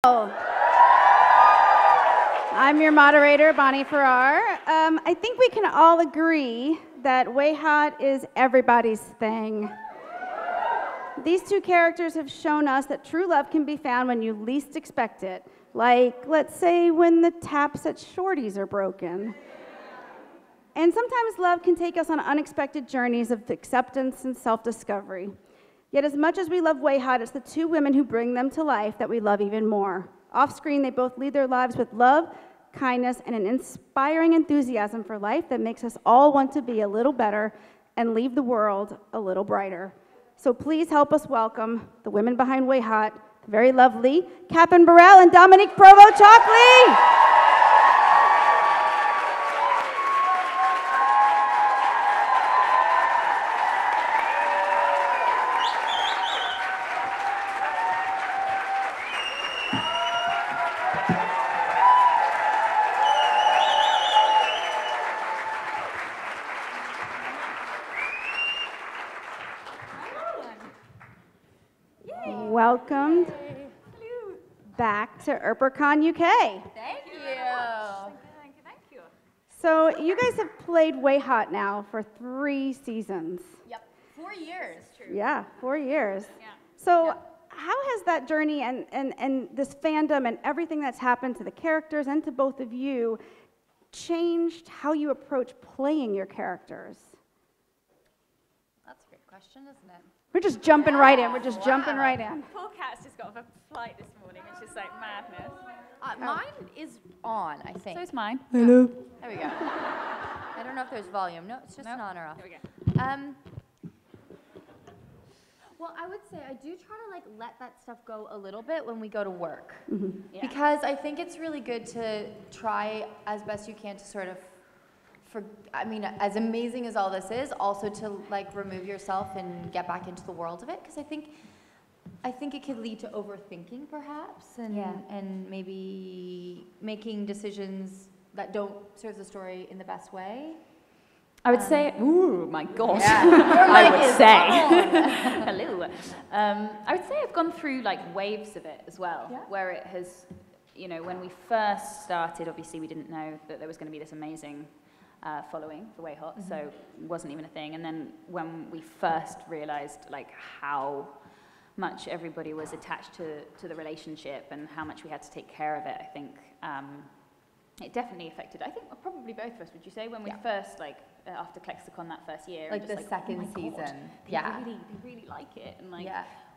I'm your moderator, Bonnie Ferrar. I think we can all agree that WayHaught is everybody's thing. These two characters have shown us that true love can be found when you least expect it. Like, let's say, when the taps at Shorty's are broken. And sometimes love can take us on unexpected journeys of acceptance and self-discovery. Yet as much as we love WayHaught, it's the two women who bring them to life that we love even more. Off-screen, they both lead their lives with love, kindness, and an inspiring enthusiasm for life that makes us all want to be a little better and leave the world a little brighter. So please help us welcome the women behind WayHaught, the very lovely Catherine Barrell and Dominique Provost-Chalkley. Welcome back to EarperConUK. Thank you. Thank you. So you guys have played WayHaught now for 3 seasons. Yep, 4 years. True. Yeah, 4 years. Yeah. So how has that journey and this fandom and everything that's happened to the characters and to both of you changed how you approach playing your characters? That's a great question, isn't it? We're just jumping right in. We're just jumping right in. Poor Cat's just got off a flight this morning. It's just like madness. Mine is on, I think. So is mine. Hello. There we go. I don't know if there's volume. No, it's just an on or off. There we go. Well, I would say I do try to let that stuff go a little bit when we go to work. Mm-hmm. Yeah. Because I think it's really good to try as best you can to sort of as amazing as all this is, also to remove yourself and get back into the world of it, because I think it could lead to overthinking perhaps, and maybe making decisions that don't serve the story in the best way. I would say, ooh, my God. Yeah. I would say, hello. I would say I've gone through waves of it as well, where it has, when we first started, obviously we didn't know that there was going to be this amazing following for WayHaught, so it wasn't even a thing. And then when we first realized how much everybody was attached to the relationship and how much we had to take care of it, I think it definitely affected, I think probably both of us, would you say, when we first, after Klexicon that first year. The second season. God, they really like it, and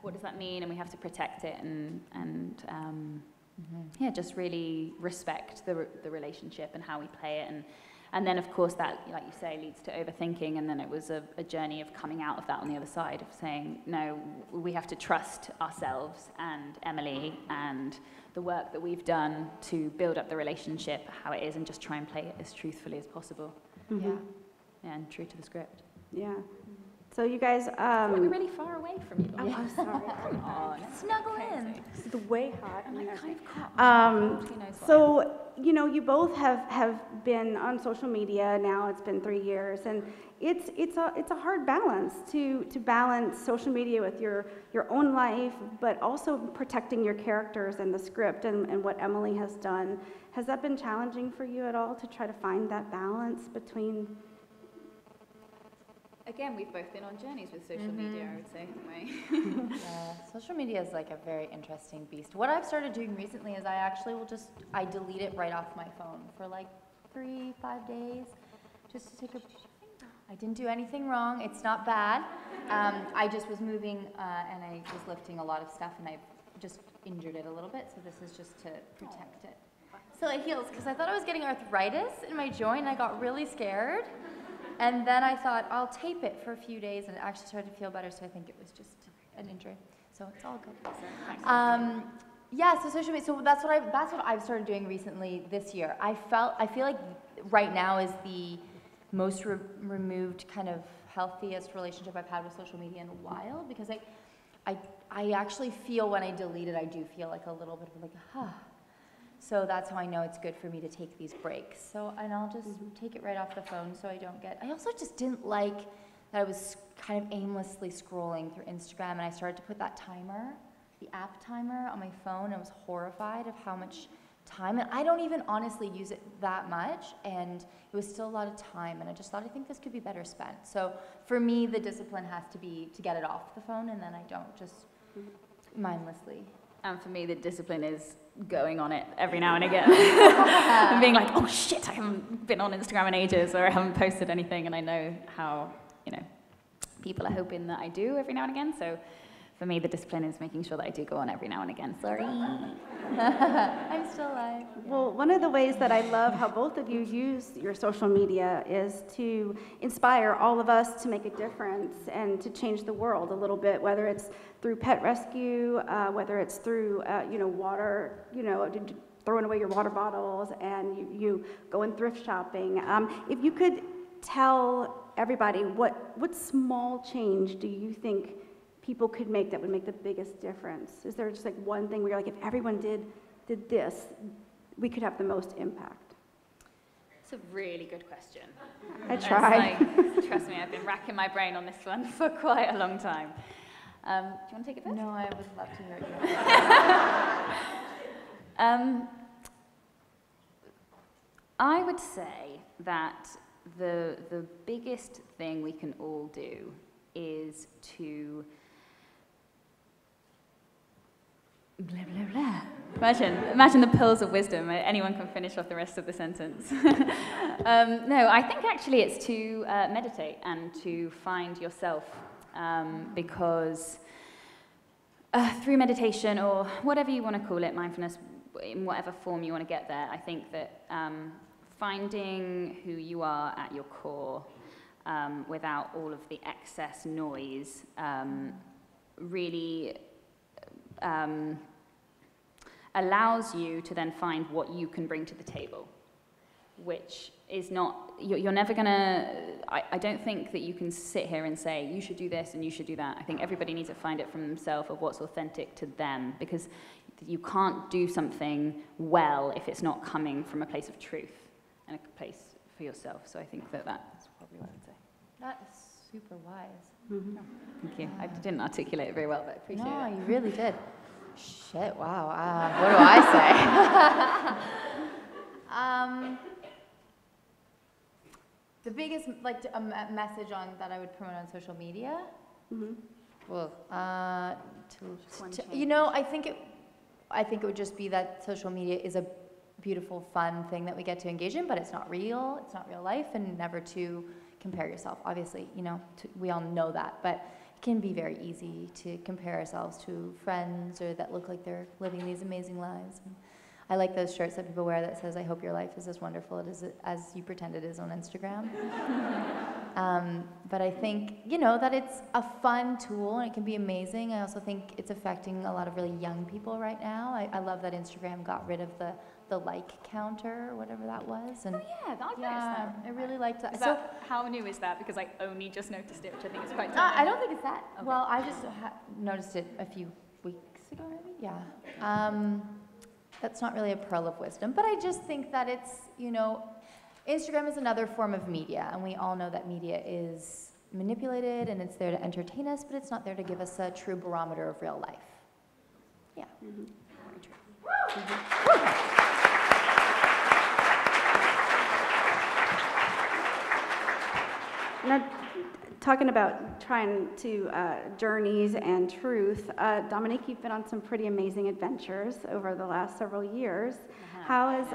what does that mean? And we have to protect it and just really respect the relationship and how we play it. And then, of course, that, like you say, leads to overthinking, and then it was a journey of coming out of that on the other side, of saying, no, we have to trust ourselves and Emily and the work that we've done to build up the relationship, how it is, and just try and play it as truthfully as possible. Mm-hmm. Yeah, and true to the script. Yeah. So you guys... we're really far away from you. Oh, I'm sorry. Come on. Snuggle in. This is the WayHaught. Kind of so, you both have been on social media now. It's been 3 years, and it's a hard balance to balance social media with your own life, but also protecting your characters and the script and what Emily has done. Has that been challenging for you at all to try to find that balance between? Again, we've both been on journeys with social media, I would say, haven't we? Social media is a very interesting beast. What I've started doing recently is I actually I delete it right off my phone for 3-5 days, just to take I didn't do anything wrong. It's not bad. I just was moving and I was lifting a lot of stuff, and I just injured it a little bit, so this is just to protect it. So it heals, because I thought I was getting arthritis in my joint, and I got really scared. And then I thought, I'll tape it for a few days, and it actually started to feel better, so I think it was just an injury. So it's all good. So social media, so that's what I've started doing recently this year. I feel like right now is the most removed, kind of healthiest relationship I've had with social media in a while, because I actually feel when I delete it, I do feel a little bit of So that's how I know it's good for me to take these breaks. So, and I'll just take it right off the phone so I don't get... I also just didn't like that I was kind of aimlessly scrolling through Instagram, and I started to put that timer app timer on my phone. I was horrified of how much time, and I don't even honestly use it that much, and it was still a lot of time, and I just thought, I think this could be better spent. So for me, the discipline has to be to get it off the phone, and then I don't just mindlessly. And for me, the discipline is going on it every now and again. And being like, oh shit, I haven't been on Instagram in ages, or I haven't posted anything, and I know how, people are hoping that I do every now and again. So for me, the discipline is making sure that I do go on every now and again. Sorry. I'm still alive. Well, one of the ways that I love how both of you use your social media is to inspire all of us to make a difference and to change the world a little bit, whether it's through pet rescue, whether it's through, water, throwing away your water bottles, and you going thrift shopping. If you could tell everybody what small change do you think people could make that would make the biggest difference? Is there just like one thing where you're like, if everyone did this, we could have the most impact? It's a really good question. I tried. Trust me, I've been racking my brain on this one for quite a long time. Do you want to take it first? No, I would love to hear you. I would say that the biggest thing we can all do is to blah, blah, blah. Imagine the pearls of wisdom. Anyone can finish off the rest of the sentence. No, I think actually it's to meditate and to find yourself, because through meditation, or whatever you want to call it, mindfulness, in whatever form you want to get there, I think that finding who you are at your core, without all of the excess noise, really allows you to then find what you can bring to the table, which is not, you're never gonna, I don't think that you can sit here and say, you should do this and you should do that. I think everybody needs to find it from themselves of what's authentic to them, because you can't do something well if it's not coming from a place of truth and a place for yourself. So I think that that's probably what I'd say. That is super wise. Mm-hmm. Thank you. I didn't articulate it very well, but I appreciate it. No, you really did. Shit, wow. What do I say? The biggest, a message on that I would promote on social media? Mm-hmm. Well, I think it would just be that social media is a beautiful, fun thing that we get to engage in, but it's not real. It's not real life, and never to compare yourself. Obviously, we all know that, but it can be very easy to compare ourselves to friends or that look like they're living these amazing lives. And I like those shirts that people wear that says, I hope your life is as wonderful as you pretend it is on Instagram. But I think, that it's a fun tool and it can be amazing. I also think it's affecting a lot of really young people right now. I love that Instagram got rid of the like counter, or whatever that was. And oh yeah, I've noticed that. I really liked that. How new is that? Because I only just noticed it, which I think is quite I don't think it's that. Okay. Well, I just noticed it a few weeks ago, maybe. Yeah. That's not really a pearl of wisdom, but I just think that it's, Instagram is another form of media, and we all know that media is manipulated and it's there to entertain us, but it's not there to give us a true barometer of real life. Yeah. Mm-hmm. Very true. Mm-hmm. Now, talking about trying to journeys and truth, Dominique, you've been on some pretty amazing adventures over the last several years. Uh-huh. How is,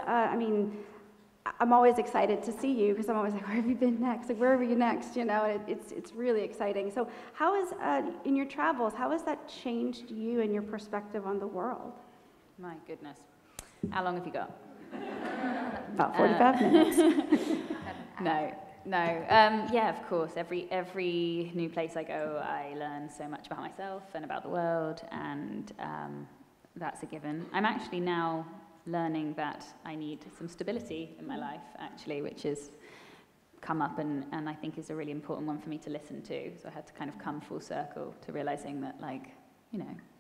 I'm always excited to see you, because I'm always like, where have you been next? Like, where are you next? It's really exciting. So how is, in your travels, how has that changed you and your perspective on the world? My goodness. How long have you got? About 45 minutes. No. Yeah, of course. Every new place I go, I learn so much about myself and about the world, and that's a given. I'm actually now learning that I need some stability in my life, actually, which has come up and I think is a really important one for me to listen to. So I had to kind of come full circle to realizing that,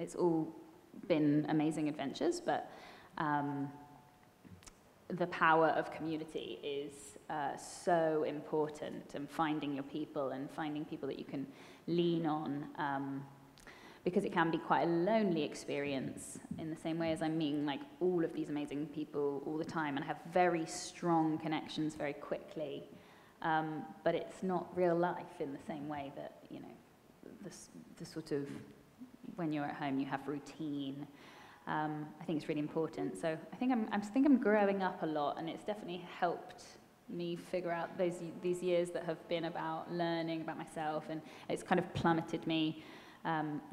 it's all been amazing adventures, but the power of community is so important, and finding your people and finding people that you can lean on. because it can be quite a lonely experience in the same way as I'm meeting like all of these amazing people all the time and I have very strong connections very quickly. But it's not real life in the same way that, you know, the sort of, when you're at home, you have routine. I think it's really important. So I think I'm growing up a lot, and it's definitely helped me figure out these years that have been about learning about myself, and it's kind of plummeted me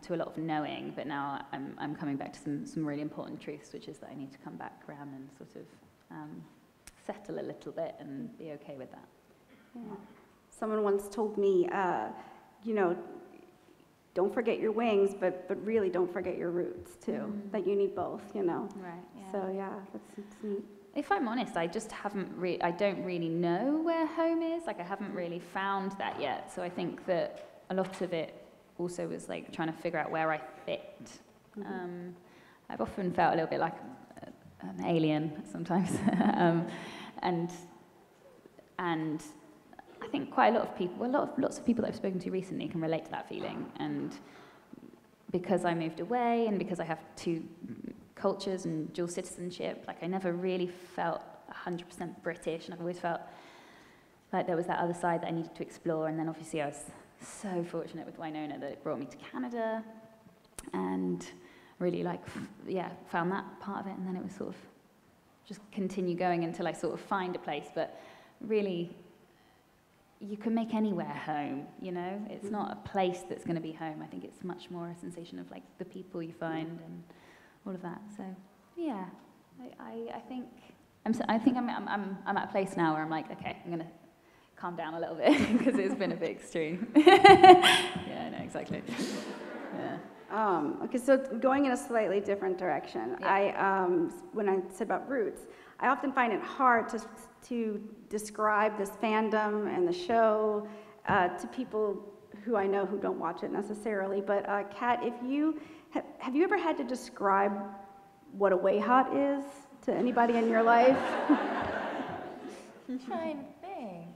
to a lot of knowing, but now I'm coming back to some really important truths, which is that I need to come back around and sort of settle a little bit and be okay with that. Yeah. Someone once told me, you know, don't forget your wings, but really don't forget your roots too. That you need both, you know. Right. Yeah. So yeah, that's neat. If I'm honest, I just haven't I don't really know where home is. Like I haven't really found that yet. So I think that a lot of it also was like trying to figure out where I fit. I've often felt a little bit like an alien sometimes, and I think quite a lot of people, lots of people that I've spoken to recently can relate to that feeling. And because I moved away and because I have 2 cultures and dual citizenship, like I never really felt 100% British, and I've always felt like there was that other side that I needed to explore. And then obviously I was so fortunate with Winona that it brought me to Canada, and really like, found that part of it. And then it was sort of just continue going until I sort of find a place. But really, you can make anywhere home, you know? It's not a place that's going to be home. I think it's much more a sensation of like the people you find and all of that. So yeah, I think I'm at a place now where I'm like, okay, I'm going to calm down a little bit because it's been a bit extreme. Yeah, no, exactly. Yeah. Okay, so going in a slightly different direction. Yeah. When I said about roots, I often find it hard to describe this fandom and the show to people who I know who don't watch it necessarily. But Kat, have you ever had to describe what a WayHaught is to anybody in your life? I'm trying to think.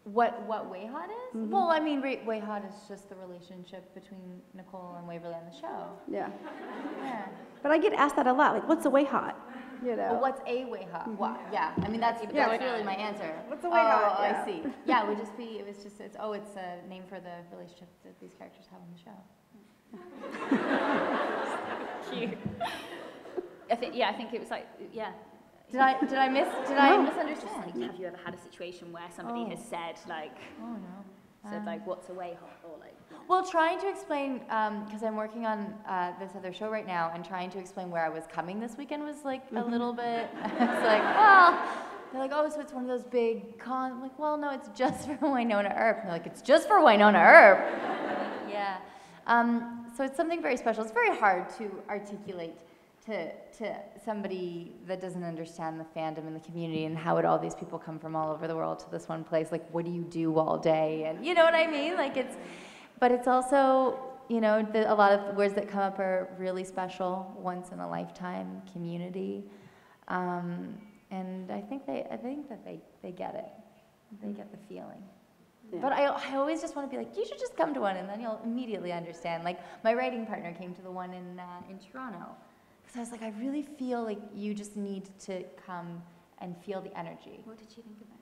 What WayHaught is? Well, I mean, WayHaught is just the relationship between Nicole and Waverly on the show. Yeah. Yeah. But I get asked that a lot. Like, what's a WayHaught? You know. Well, what's a WayHaught? Well, yeah. I mean, that's really my answer. What's a WayHaught? Oh, yeah. I see. Yeah, it would just be. It's a name for the relationship that these characters have on the show. Cute. I think it was like, yeah. Did I misunderstand? Like, have you ever had a situation where somebody has said like, said like, what's a WayHaught, or like? Well, trying to explain, because I'm working on this other show right now, and trying to explain where I was coming this weekend was like a little bit. It's like, well, they're like, oh, so it's one of those big cons. I'm like, well, no, it's just for Winona Earp. And they're like, it's just for Winona Earp. Yeah. So it's something very special. It's very hard to articulate to somebody that doesn't understand the fandom and the community and how all these people come from all over the world to this one place. Like, what do you do all day? And you know what I mean? Like, but it's also, you know, a lot of words that come up are really special, once in a lifetime community. And I think that they get it. They get the feeling. Yeah. But I always just want to be like, you should just come to one, and then you'll immediately understand. Like, my writing partner came to the one in Toronto. So I was like, I really feel like you just need to come and feel the energy. What did she think of it?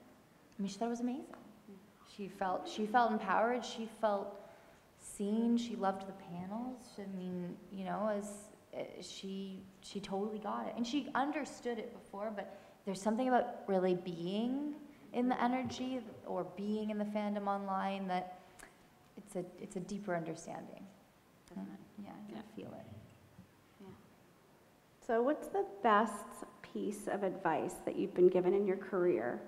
I mean, she thought it was amazing. Yeah. She felt empowered. She felt seen. She loved the panels. I mean, you know, she totally got it, and she understood it before. But there's something about really being in the energy or being in the fandom online that it's a deeper understanding. Yeah, I can feel it. So what's the best piece of advice that you've been given in your career?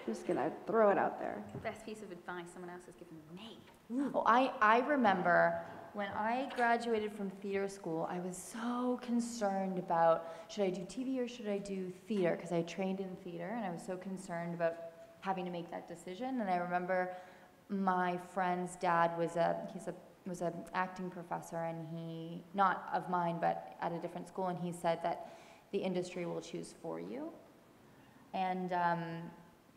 Just gonna throw it out there. The best piece of advice someone else has given me. Oh, I remember when I graduated from theater school, I was so concerned about, should I do TV or should I do theater? Because I trained in theater, and I was so concerned about having to make that decision. And I remember my friend's dad was an acting professor, and he, not of mine, but at a different school, and he said that the industry will choose for you. And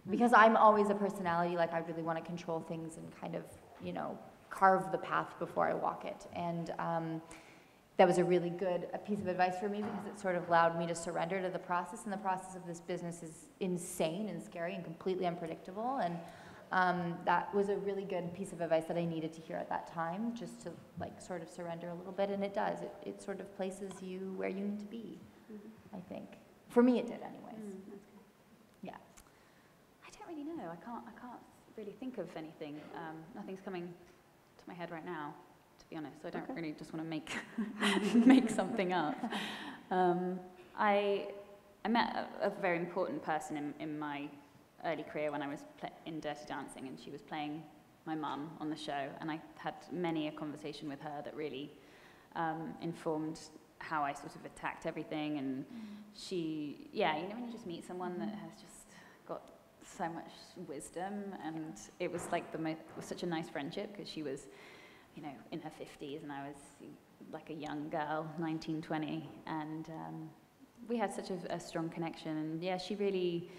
because I'm always a personality, like I really want to control things and kind of, you know, carve the path before I walk it. And that was a really good piece of advice for me because it sort of allowed me to surrender to the process. And the process of this business is insane and scary and completely unpredictable. And that was a really good piece of advice that I needed to hear at that time, just to like sort of surrender a little bit. And it does. It sort of places you where you need to be, I think. For me, it did, anyways. Yeah. I don't really know. I can't really think of anything. Nothing's coming to my head right now, to be honest. So I don't really just want to make make something up. I met a very important person in my early career when I was in Dirty Dancing, and she was playing my mum on the show, and I had many a conversation with her that really informed how I sort of attacked everything. And she, yeah, you know, when you just meet someone that has just got so much wisdom, and it was like it was such a nice friendship because she was, you know, in her 50s and I was like a young girl, 19, 20, and we had such a strong connection. And yeah, she really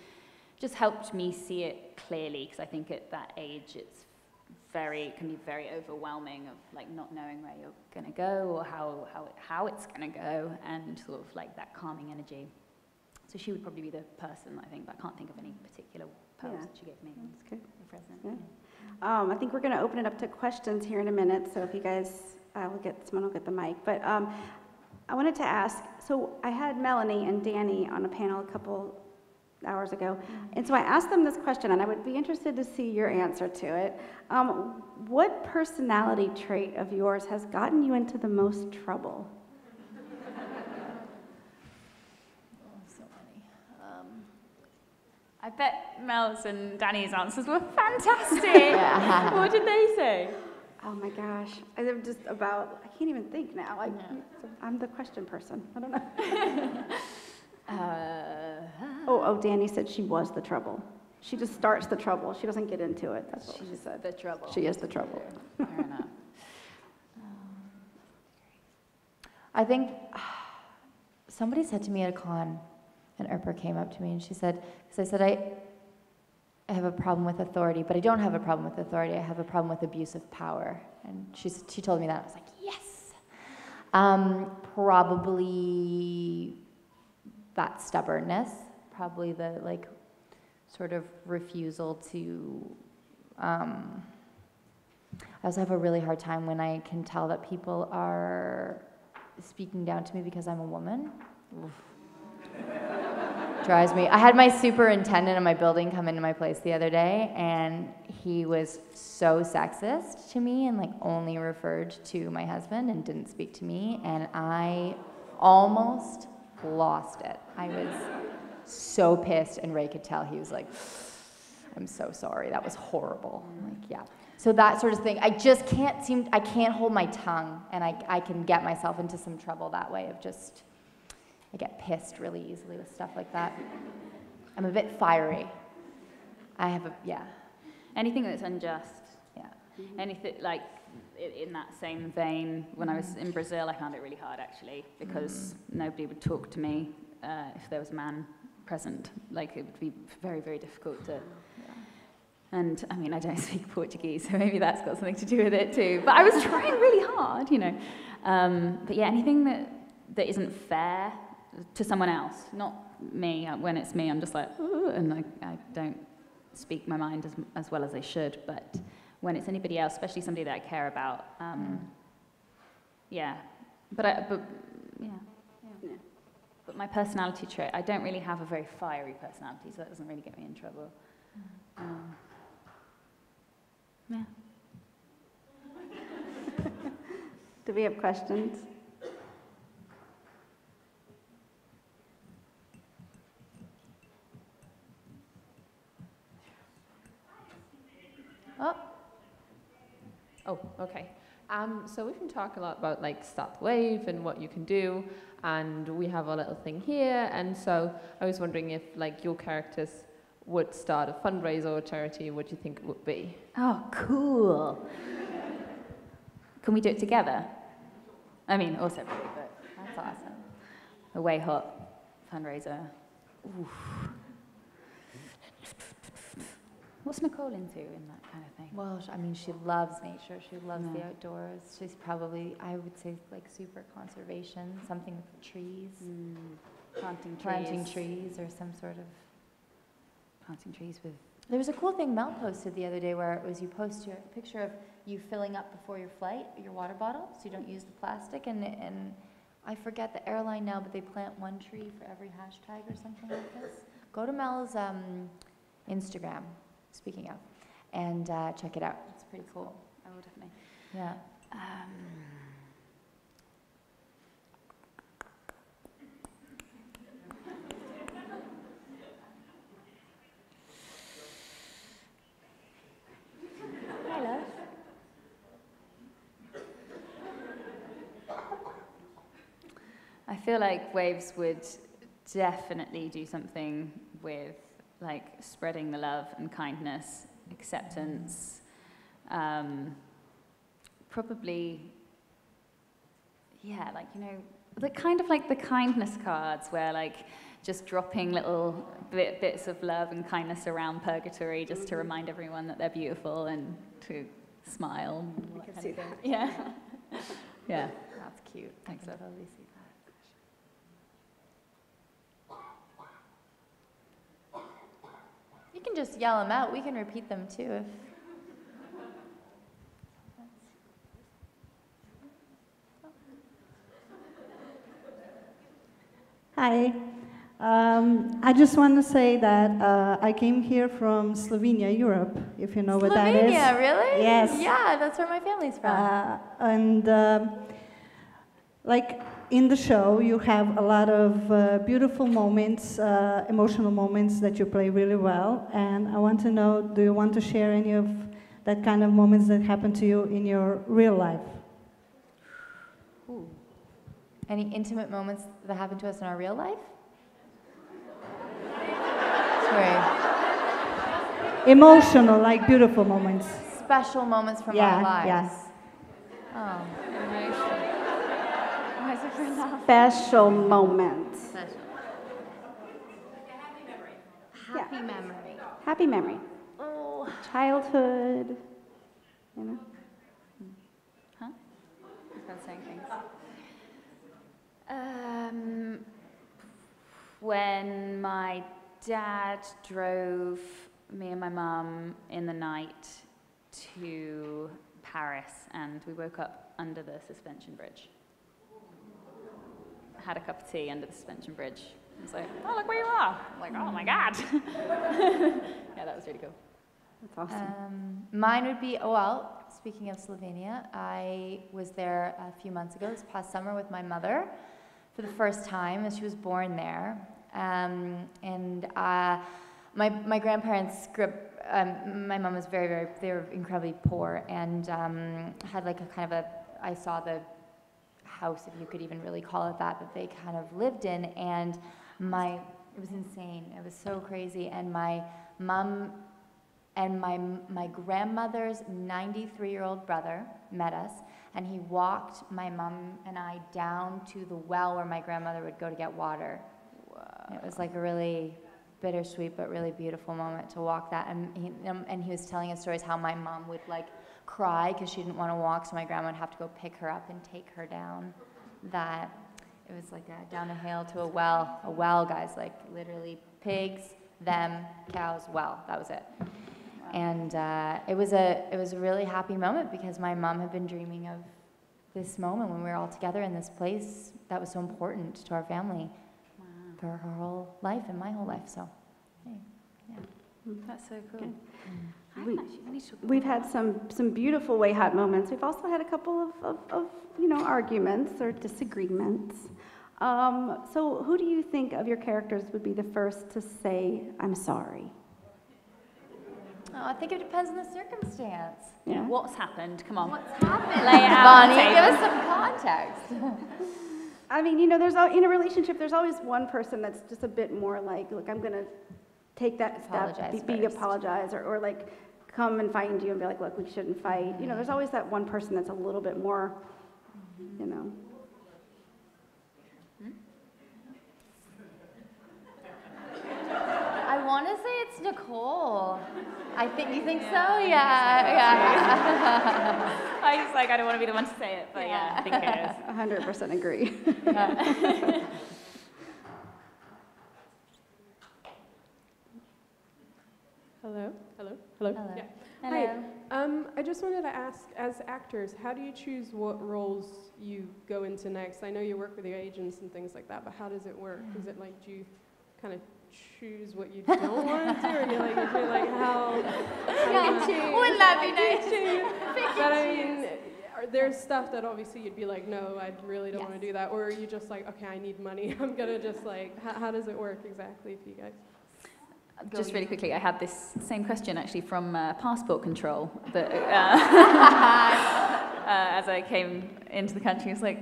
just helped me see it clearly, because I think at that age it can be very overwhelming of like not knowing where you're going to go or how it's going to go, and sort of like that calming energy. So she would probably be the person, I think, but I can't think of any particular pose that she gave me. That's good. The present. Yeah. I think we're going to open it up to questions here in a minute, so if you guys, someone will get the mic. But I wanted to ask, so I had Melanie and Danny on a panel a couple hours ago, and so I asked them this question, and I would be interested to see your answer to it. What personality trait of yours has gotten you into the most trouble? So many. I bet Mel's and Danny's answers were fantastic. What did they say? Oh my gosh, I can't even think now. I'm the question person. I don't know. Danny said she was the trouble. She just starts the trouble. She doesn't get into it. That's what she said. The trouble. She is the trouble. Fair enough. I think somebody said to me at a con, an Erper came up to me and she said, because I said, I have a problem with authority, but I don't have a problem with authority. I have a problem with abuse of power. And she told me that. I was like, yes. Probably that stubbornness, probably the like sort of refusal to, I also have a really hard time when I can tell that people are speaking down to me because I'm a woman. Oof. Drives me. I had my superintendent in my building come into my place the other day, and he was so sexist to me and like only referred to my husband and didn't speak to me, and I almost lost it. I was so pissed, and Ray could tell. He was like, I'm so sorry, that was horrible. I'm like, yeah. So that sort of thing, I just I can't hold my tongue, and I can get myself into some trouble that way of just, I get pissed really easily with stuff like that. I'm a bit fiery. Anything that's unjust. Yeah. Anything like in that same vein, when I was in Brazil, I found it really hard actually, because nobody would talk to me if there was a man present. Like it would be very, very difficult to. And I mean, I don't speak Portuguese, so maybe that's got something to do with it too. But I was trying really hard, you know. But yeah, anything that isn't fair to someone else, not me. When it's me, I'm just like, ooh, and I don't speak my mind as well as I should. But when it's anybody else, especially somebody that I care about, yeah. But my personality trait, I don't really have a very fiery personality, so that doesn't really get me in trouble. Yeah. Do we have questions? Oh, okay. So we can talk a lot about like Start the Wave and what you can do, and we have a little thing here, and so I was wondering if like your characters would start a fundraiser or charity, what do you think it would be? Oh, cool. Can we do it together? I mean, also separately, but that's awesome. A WayHaught fundraiser. Oof. What's Nicole into in that kind of thing? Well, I mean, she loves nature. She loves the outdoors. She's probably, I would say, like super conservation, something with the trees. Planting trees or some sort of planting trees with. There was a cool thing Mel posted the other day where it was you post your picture of you filling up before your flight, your water bottle, so you don't use the plastic. And I forget the airline now, but they plant one tree for every hashtag or something like this. Go to Mel's Instagram, speaking of, and check it out. It's pretty cool. I will definitely. Yeah. I feel like Waves would definitely do something with like spreading the love and kindness, acceptance, probably, yeah, like, you know, the kind of like the kindness cards where like just dropping little bits of love and kindness around purgatory just to remind everyone that they're beautiful and to smile. I can see that. Yeah. Yeah. That's cute. Thanks, love. Totally see that. You can just yell them out. We can repeat them too if. Hi. I just want to say that I came here from Slovenia, Europe, if you know what that is. Slovenia, really? Yes. Yeah, that's where my family's from. Like in the show, you have a lot of beautiful moments, emotional moments that you play really well. And I want to know, do you want to share any of that kind of moments that happened to you in your real life? Ooh. Any intimate moments that happened to us in our real life? Sorry. Emotional, like beautiful moments. Special moments from our lives. Yeah. Oh. Special moment. Special. Happy memory. Happy memory. Oh. Childhood, you know. Huh? I was saying things. When my dad drove me and my mum in the night to Paris, and we woke up under the suspension bridge. Had a cup of tea under the suspension bridge. I was like, oh, look where you are. I'm like, oh my God. Yeah, that was really cool. That's awesome. Mine would be, well, speaking of Slovenia, I was there a few months ago, this past summer, with my mother for the first time, as she was born there. My grandparents grew up, my mom was very, they were incredibly poor, and had like a kind of I saw the house, if you could even really call it that they kind of lived in, and it was insane. It was so crazy, and my mom and my grandmother's 93-year-old brother met us, and he walked my mom and I down to the well where my grandmother would go to get water. Wow. It was like a really bittersweet but really beautiful moment to walk that, and he was telling us stories how my mom would like cry because she didn't want to walk, so my grandma would have to go pick her up and take her down. That it was like down a hill to a well, guys, like literally pigs, them, cows, well, that was it. Wow. And it was a really happy moment because my mom had been dreaming of this moment when we were all together in this place that was so important to our family. Wow. For her whole life and my whole life. So, hey, yeah. That's so cool. Okay. We've had some beautiful WayHaught moments. We've also had a couple of arguments or disagreements. So who do you think of your characters would be the first to say, I'm sorry? Oh, I think it depends on the circumstance. Yeah. What's happened? Come on. What's happened? Lay it out. Bonnie, give us some context. I mean, in a relationship, there's always one person that's just a bit more like, look, I'm going to take that step, apologize, or like come and find you and be like, look, we shouldn't fight. Mm-hmm. There's always that one person that's a little bit more, I want to say it's Nicole. I think, you think so? Yeah. I was like, I don't want to be the one to say it, but yeah, I think it is. 100% agree. Hello? Hello. Yeah. Hello. Hi. I just wanted to ask, as actors, how do you choose what roles you go into next? I know you work with your agents and things like that, but how does it work? Is it like, do you kind of choose what you don't want to do, or you're like how Wouldn't that be nice? But I mean, there's stuff that obviously you'd be like, no, I really don't want to do that, or are you just like, okay, I need money, I'm gonna just like, how does it work exactly for you guys? Just really quickly, I had this same question actually from passport control that as I came into the country, I was like,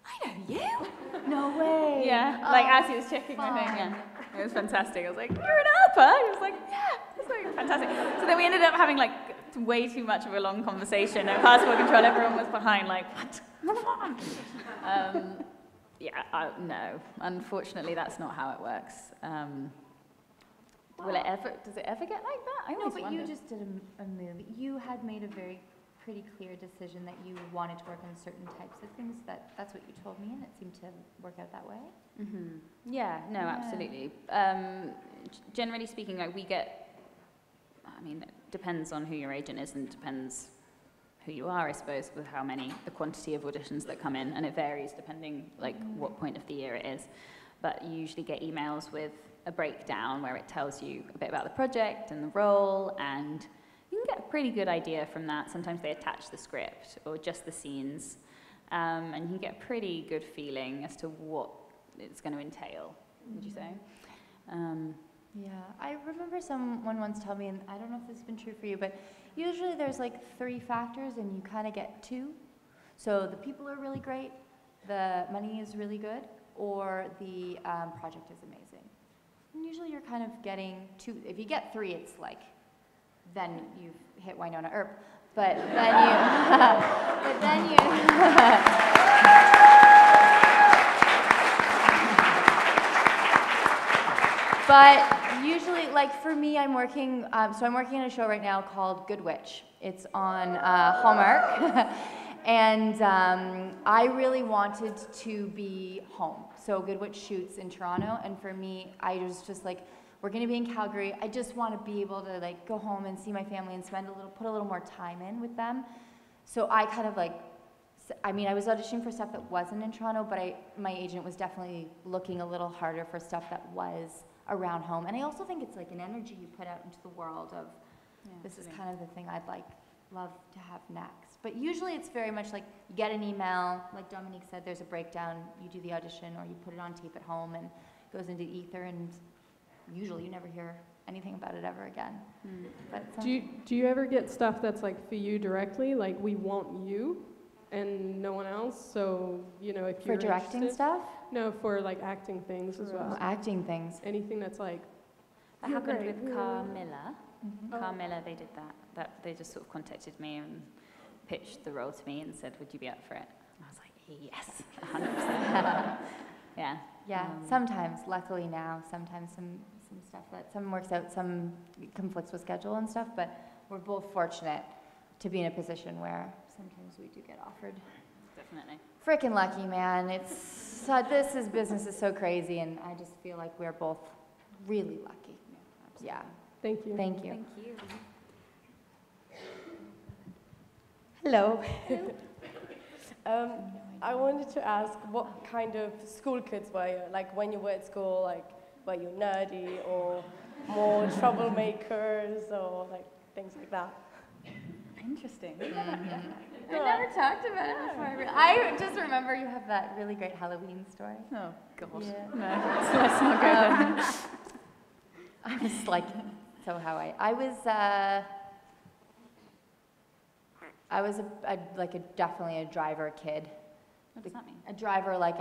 I know you. No way. Yeah, like as he was checking my thing, yeah. It was fantastic. I was like, you're an Earper? He was like, yeah, it's like fantastic. So then we ended up having like way too much of a long conversation. No passport control, everyone was behind like, what? No, unfortunately that's not how it works. Does it ever get like that? I No, always but wondered. you just did a movie. You had made a very pretty clear decision that you wanted to work on certain types of things. That's what you told me, and it seemed to work out that way. Mm-hmm. Yeah, no, absolutely. Generally speaking, like we get, I mean, it depends on who your agent is and depends who you are, I suppose, with the quantity of auditions that come in, and it varies depending like what point of the year it is. But you usually get emails with a breakdown where it tells you a bit about the project and the role, and you can get a pretty good idea from that. Sometimes they attach the script or just the scenes, and you can get a pretty good feeling as to what it's going to entail, would you say? Yeah, I remember someone once told me, and I don't know if this has been true for you, but usually there's like 3 factors and you kind of get 2. So the people are really great, the money is really good, or the project is amazing. And usually you're kind of getting 2. If you get 3, it's like, then you've hit Winona Earp. But then you, But usually, like for me, I'm working on a show right now called Good Witch. It's on Hallmark. And I really wanted to be home. So Good Witch shoots in Toronto, and for me, I was just like, we're gonna be in Calgary. I just want to be able to like go home and see my family and put a little more time in with them. So I kind of like, I mean, I was auditioning for stuff that wasn't in Toronto, but my agent was definitely looking a little harder for stuff that was around home. And I also think it's like an energy you put out into the world of, this is kind of the thing I'd love to have next. But usually it's very much like you get an email, like Dominique said, there's a breakdown, you do the audition, or you put it on tape at home and it goes into ether, and usually you never hear anything about it ever again. But do you ever get stuff that's like for you directly, like we want you and no one else? So, you know, if you're for directing interested, stuff? No, for like acting things as well. Acting things. Anything that's like, that happened with Carmilla. Mm-hmm. Carmilla, they did that. They just sort of contacted me and pitched the role to me and said, would you be up for it? And I was like, yes, 100%. Yeah. Yeah, sometimes, luckily now, sometimes some stuff some works out, some conflicts with schedule and stuff, but we're both fortunate to be in a position where sometimes we do get offered. Definitely. Freaking lucky, man. Business is so crazy, and I just feel like we're both really lucky. Yeah. thank you. Thank you. Thank you. Hello. I wanted to ask, what kind of school kids were you? Like when you were at school, like were you nerdy or more troublemakers or like things like that? Interesting. We never talked about it before. I just remember you have that really great Halloween story. Oh, God. Yeah. No, let's not go there. I was like, so how I was definitely a driver kid. What does that mean? A driver, like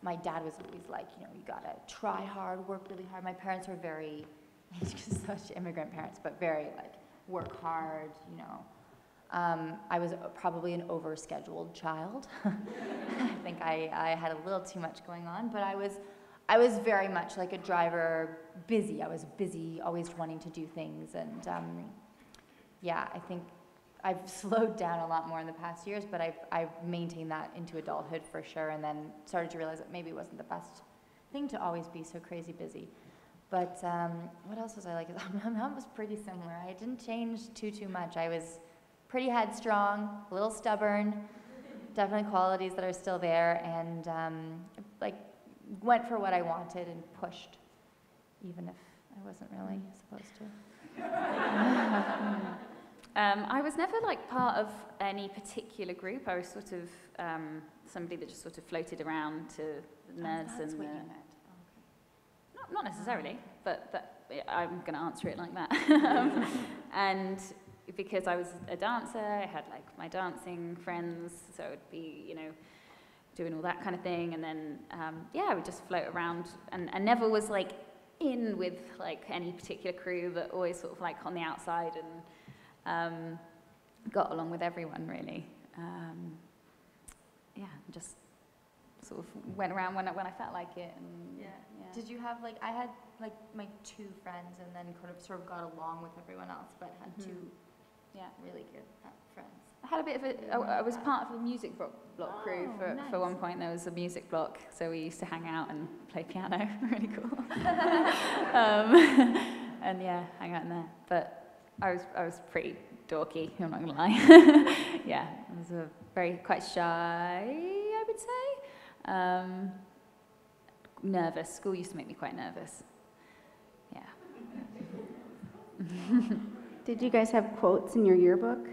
my dad was always like, you know, you gotta try hard, work really hard. My parents were very, such immigrant parents, but very like, work hard, you know. I was probably an overscheduled child. I think I had a little too much going on, but I was very much like a driver, busy. I was busy, always wanting to do things, and yeah, I think I've slowed down a lot more in the past years, but I've maintained that into adulthood for sure, and then started to realize that maybe it wasn't the best thing to always be so crazy busy. But what else was I like? My mom was pretty similar. I didn't change too much. I was pretty headstrong, a little stubborn, definitely qualities that are still there, and like went for what I wanted and pushed, even if I wasn't really supposed to. I was never like part of any particular group. I was sort of somebody that just sort of floated around to the nerds That's and what the, you meant. not necessarily, but I'm going to answer it like that. And because I was a dancer, I had like my dancing friends, so it would be, you know, doing all that kind of thing, and then yeah, I would just float around, and never was like in with like any particular crew, but always sort of like on the outside, and got along with everyone really. Yeah, just sort of went around when I felt like it. And yeah. Did you have like, I had like my 2 friends, and then sort of got along with everyone else, but had 2 really good friends. I had a bit of I was part of a music block crew for one point. There was a music block, so we used to hang out and play piano. Really cool. And yeah, hang out in there. But I was pretty dorky, I'm not gonna lie. Yeah, I was quite shy, I would say. Nervous. School used to make me quite nervous. Yeah. Did you guys have quotes in your yearbook?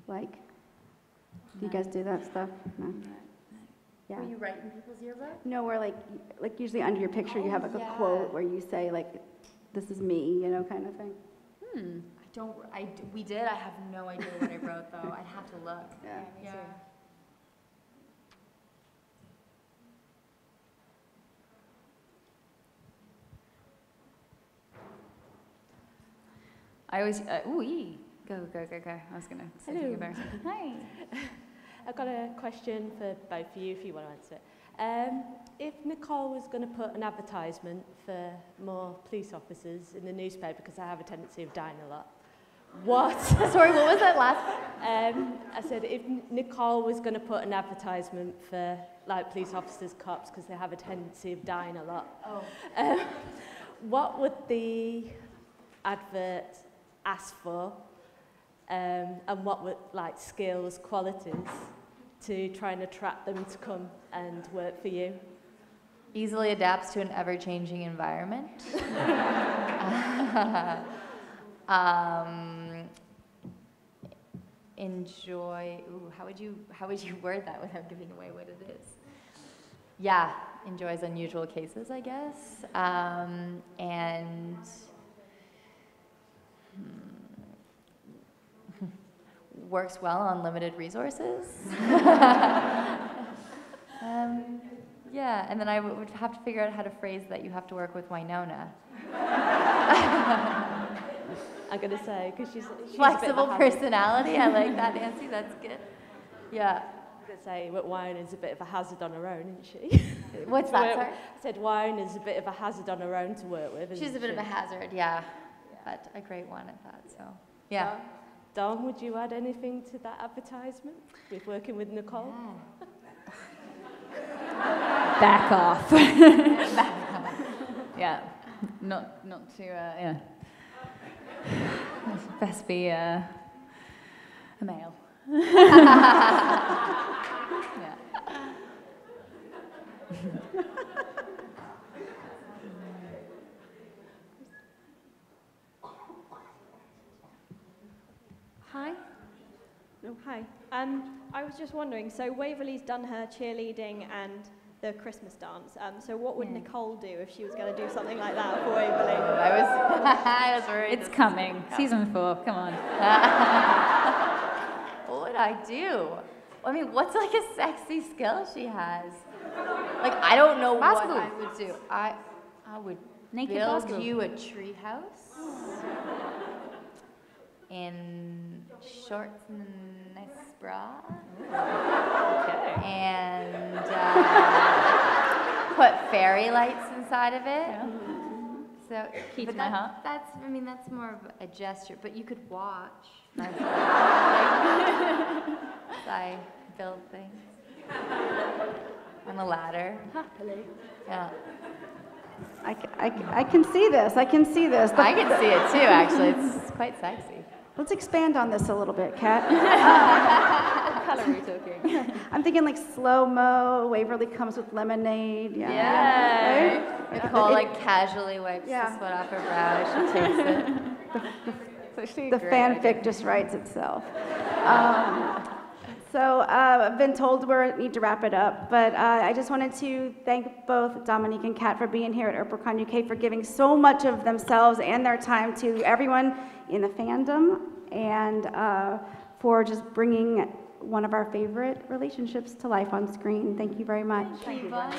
Like, do you guys do that stuff? No. Yeah. Were you writing people's yearbook? No, where like usually under your picture you have like a quote where you say like, "This is me," you know, kind of thing. We did. I have no idea what I wrote though. I'd have to look. Yeah. Yeah. I always, go. I was going to say something embarrassing. Hi. I've got a question for both of you if you want to answer it. If Nicole was going to put an advertisement for more police officers in the newspaper, because I have a tendency of dying a lot, what? Sorry, what was that last part? I said if Nicole was going to put an advertisement for like police officers, cops, because they have a tendency of dying a lot. What would the advert ask for, and what would like skills, qualities to try and attract them to come and work for you? Easily adapts to an ever-changing environment. Enjoy. Ooh, how would you word that without giving away what it is? Yeah, enjoys unusual cases, I guess, and. Works well on limited resources. Yeah, and then I would have to figure out how to phrase that you have to work with Winona. I'm going to say, because she's Flexible personality, I like that, Nancy, that's good. Yeah. I'm going to say, but Wiona's a bit of a hazard on her own, isn't she? What's that, sorry? I said Wiona's a bit of a hazard on her own to work with, She's a bit of a hazard, yeah. But a great one at that, so, yeah. Dom, would you add anything to that advertisement with working with Nicole? Back off. Yeah, not to, yeah. Best be a male. Yeah. Hi. No, hi. I was just wondering, so Waverley's done her cheerleading and the Christmas dance. So what would Nicole do if she was going to do something like that for Waverley? I was worried. It's coming. Season 4, come on. What would I do? I mean, what's like a sexy skill she has? Like, I don't know what I would do. I would build you a tree house in shorts and a nice bra. Okay. And put fairy lights inside of it. Yeah. So, Key but to my heart. That's, I mean, that's more of a gesture, but you could watch as I build things on the ladder. Happily. Yeah. I can see this. I can see this. I can see it too, actually. It's quite sexy. Let's expand on this a little bit, Kat. What color are we talking? I'm thinking like slow-mo, Waverly comes with lemonade. Yeah. Yeah. Right? Nicole like casually wipes Yeah. the sweat off her brow as she takes it. The fanfic just writes itself. So I've been told we need to wrap it up, but I just wanted to thank both Dominique and Kat for being here at EarperConUK, for giving so much of themselves and their time to everyone in the fandom, and for just bringing one of our favorite relationships to life on screen. Thank you very much. Thank you, Bonnie.